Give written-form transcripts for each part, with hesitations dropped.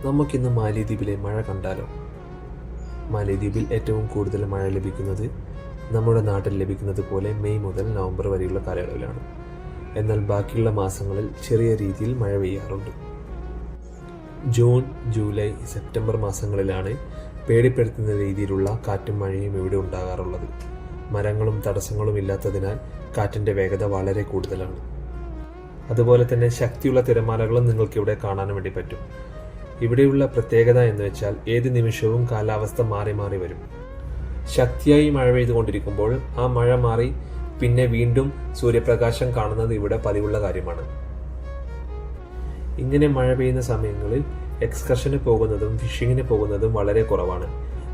നമുക്കിന്ന് മാലിദ്വീപിലെ മഴ കണ്ടാലോ? മാലിദ്വീപിൽ ഏറ്റവും കൂടുതൽ മഴ ലഭിക്കുന്നത് നമ്മുടെ നാട്ടിൽ ലഭിക്കുന്നത് പോലെ മെയ് മുതൽ നവംബർ വരെയുള്ള കാലയളവിലാണ്. എന്നാൽ ബാക്കിയുള്ള മാസങ്ങളിൽ ചെറിയ രീതിയിൽ മഴ പെയ്യാറുണ്ട്. ജൂൺ, ജൂലൈ, സെപ്റ്റംബർ മാസങ്ങളിലാണ് പേടിപ്പെടുത്തുന്ന രീതിയിലുള്ള കാറ്റും മഴയും ഇവിടെ ഉണ്ടാകാറുള്ളത്. മരങ്ങളും തടസ്സങ്ങളും ഇല്ലാത്തതിനാൽ കാറ്റിൻ്റെ വേഗത വളരെ കൂടുതലാണ്. അതുപോലെ തന്നെ ശക്തിയുള്ള തിരമാലകളും നിങ്ങൾക്കിവിടെ കാണാൻ വേണ്ടി പറ്റും. ഇവിടെയുള്ള പ്രത്യേകത എന്ന് വെച്ചാൽ ഏത് നിമിഷവും കാലാവസ്ഥ മാറി മാറി വരും. ശക്തിയായി മഴ പെയ്തുകൊണ്ടിരിക്കുമ്പോൾ ആ മഴ മാറി പിന്നെ വീണ്ടും സൂര്യപ്രകാശം കാണുന്നത് ഇവിടെ പതിവുള്ള കാര്യമാണ്. ഇങ്ങനെ മഴ പെയ്യുന്ന സമയങ്ങളിൽ എക്സ്കർഷന് പോകുന്നതും ഫിഷിങ്ങിന് പോകുന്നതും വളരെ കുറവാണ്.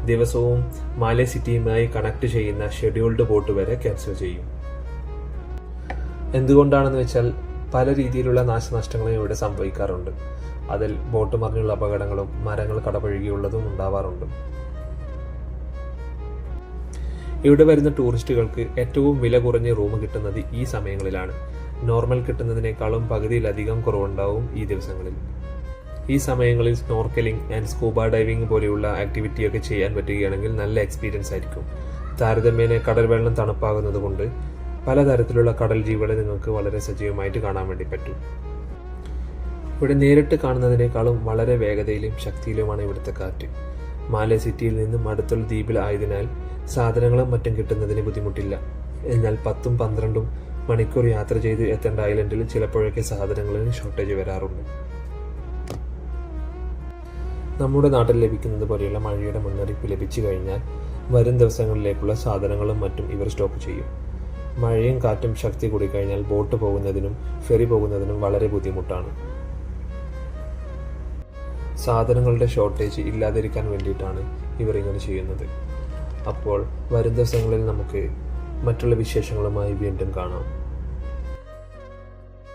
ദിവസവും മാലേ സിറ്റിയുമായി കണക്ട് ചെയ്യുന്ന ഷെഡ്യൂൾഡ് ബോട്ട് വരെ ക്യാൻസൽ ചെയ്യും. എന്തുകൊണ്ടാണെന്ന് വെച്ചാൽ പല രീതിയിലുള്ള നാശനഷ്ടങ്ങളും ഇവിടെ സംഭവിക്കാറുണ്ട്. അതിൽ ബോട്ട് മറിഞ്ഞുള്ള അപകടങ്ങളും മരങ്ങൾ കടപുഴകിയുള്ളതും ഉണ്ടാവാറുണ്ട്. ഇവിടെ വരുന്ന ടൂറിസ്റ്റുകൾക്ക് ഏറ്റവും വില കുറഞ്ഞ റൂം കിട്ടുന്നത് ഈ സമയങ്ങളിലാണ്. നോർമൽ കിട്ടുന്നതിനേക്കാളും പകുതിയിലധികം കുറവുണ്ടാവും ഈ ദിവസങ്ങളിൽ. ഈ സമയങ്ങളിൽ സ്നോർക്കലിംഗ് ആൻഡ് സ്കൂബ ഡൈവിംഗ് പോലെയുള്ള ആക്ടിവിറ്റിയൊക്കെ ചെയ്യാൻ പറ്റുകയാണെങ്കിൽ നല്ല എക്സ്പീരിയൻസ് ആയിരിക്കും. താരതമ്യേന കടൽ വെള്ളം തണുപ്പാകുന്നത് കൊണ്ട് പലതരത്തിലുള്ള കടൽ ജീവികളെ നിങ്ങൾക്ക് വളരെ സജീവമായിട്ട് കാണാൻ വേണ്ടി പറ്റും. ഇവിടെ നേരിട്ട് കാണുന്നതിനേക്കാളും വളരെ വേഗതയിലും ശക്തിയിലുമാണ് ഇവിടുത്തെ കാറ്റ്. മാലേ സിറ്റിയിൽ നിന്നും അടുത്തുള്ള ദ്വീപിൽ ആയതിനാൽ സാധനങ്ങളും മറ്റും കിട്ടുന്നതിന് ബുദ്ധിമുട്ടില്ല. എന്നാൽ 10-12 മണിക്കൂർ യാത്ര ചെയ്ത് എത്തേണ്ട ഐലൻഡിൽ ചിലപ്പോഴൊക്കെ സാധനങ്ങളിൽ ഷോർട്ടേജ് വരാറുണ്ട്. നമ്മുടെ നാട്ടിൽ ലഭിക്കുന്നത് പോലെയുള്ള മഴയുടെ മുന്നറിയിപ്പ് ലഭിച്ചു കഴിഞ്ഞാൽ വരും ദിവസങ്ങളിലേക്കുള്ള സാധനങ്ങളും മറ്റും ഇവർ സ്റ്റോക്ക് ചെയ്യും. മഴയും കാറ്റും ശക്തി കൂടിക്കഴിഞ്ഞാൽ ബോട്ട് പോകുന്നതിനും ഫെറി പോകുന്നതിനും വളരെ ബുദ്ധിമുട്ടാണ്. സാധനങ്ങളുടെ ഷോർട്ടേജ് ഇല്ലാതിരിക്കാൻ വേണ്ടിയിട്ടാണ് ഇവർ ഇങ്ങനെ ചെയ്യുന്നത്. അപ്പോൾ വരും ദിവസങ്ങളിൽ നമുക്ക് മറ്റുള്ള വിശേഷങ്ങളുമായി വീണ്ടും കാണാം.